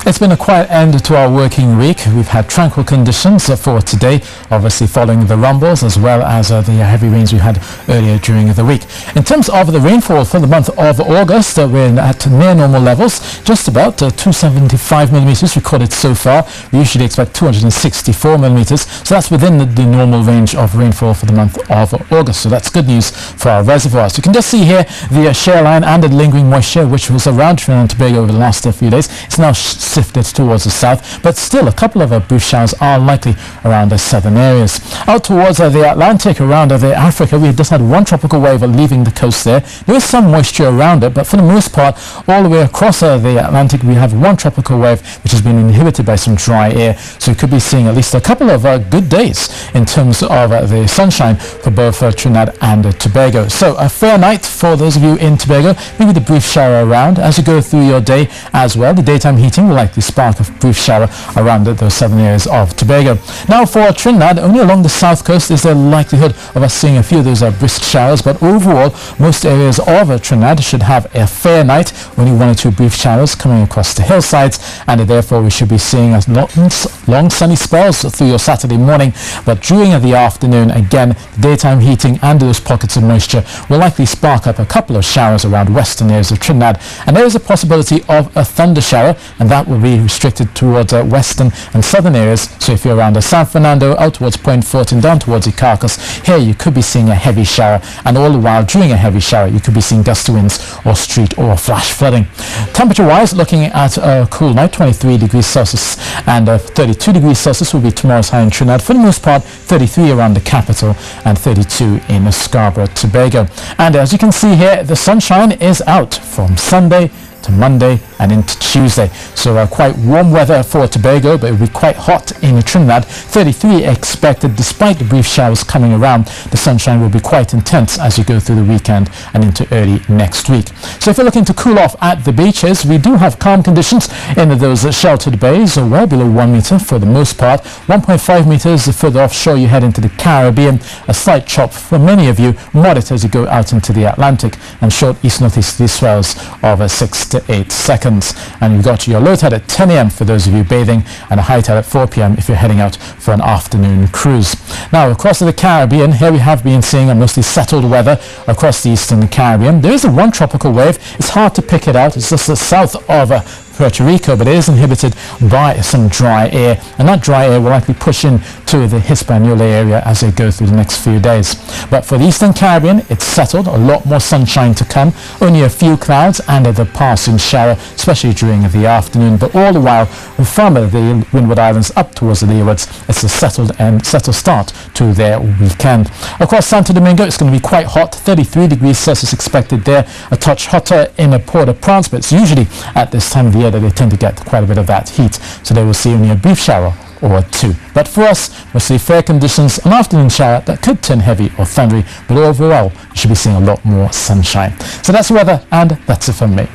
It's been a quiet end to our working week. We've had tranquil conditions for today, obviously following the rumbles as well as the heavy rains we had earlier during the week. In terms of the rainfall for the month of August, we're at near normal levels, just about 275 millimeters recorded so far. We usually expect 264 millimeters, so that's within the normal range of rainfall for the month of August. So that's good news for our reservoirs. You can just see here the shear line and the lingering moisture which was around Trinidad and Tobago over the last few days. It's now sifted towards the south, but still a couple of brief showers are likely around the southern areas. Out towards the Atlantic, around Africa, we just had one tropical wave leaving the coast there. There is some moisture around it, but for the most part, all the way across the Atlantic, we have one tropical wave which has been inhibited by some dry air. So we could be seeing at least a couple of good days in terms of the sunshine for both Trinidad and Tobago. So a fair night for those of you in Tobago, maybe the brief shower around. As you go through your day as well, the daytime heating will likely spark a brief shower around those southern areas of Tobago. Now for Trinidad, only along the south coast is there likelihood of us seeing a few of those brisk showers, but overall most areas of Trinidad should have a fair night, only one or two brief showers coming across the hillsides, and therefore we should be seeing long sunny spells through your Saturday morning, but during the afternoon, again, daytime heating and those pockets of moisture will likely spark up a couple of showers around western areas of Trinidad, and there is a possibility of a thunder shower, and that will be restricted towards western and southern areas. So if you're around San Fernando, out towards Point Fortin, down towards Icarcus, here you could be seeing a heavy shower, and all the while during a heavy shower you could be seeing gusty winds or street or flash flooding. Temperature wise, looking at a cool night, 23 degrees Celsius and 32 degrees Celsius will be tomorrow's high in Trinidad. For the most part, 33 around the capital and 32 in Scarborough, Tobago. And as you can see here, the sunshine is out from Sunday to Monday and into Tuesday. So quite warm weather for Tobago, but it will be quite hot in Trinidad. 33 expected despite the brief showers coming around. The sunshine will be quite intense as you go through the weekend and into early next week. So if you're looking to cool off at the beaches, we do have calm conditions in those sheltered bays, well below 1 meter for the most part. 1.5 meters further offshore you head into the Caribbean. A slight chop for many of you, moderate as you go out into the Atlantic, and short east-northeasterly swells of 6 to 8 seconds. And you've got your low tide at 10 a.m. for those of you bathing, and a high tide at 4 p.m. if you're heading out for an afternoon cruise. Now across the Caribbean, here we have been seeing a mostly settled weather across the eastern Caribbean. There is one tropical wave. It's hard to pick it out. It's just the south of Puerto Rico, but it is inhibited by some dry air, and that dry air will likely push in to the Hispaniola area as they go through the next few days. But for the eastern Caribbean, it's settled, a lot more sunshine to come, only a few clouds and the passing shower, especially during the afternoon, but all the while from the Windward Islands up towards the Leewards, it's a settled start to their weekend. Across Santo Domingo, it's going to be quite hot, 33 degrees Celsius expected there, a touch hotter in Port-au-Prince, but it's usually at this time of the year that they tend to get quite a bit of that heat, so they will see only a brief shower or two. But for us, we'll see fair conditions, an afternoon shower that could turn heavy or thundery, but overall you should be seeing a lot more sunshine. So that's the weather, and that's it from me.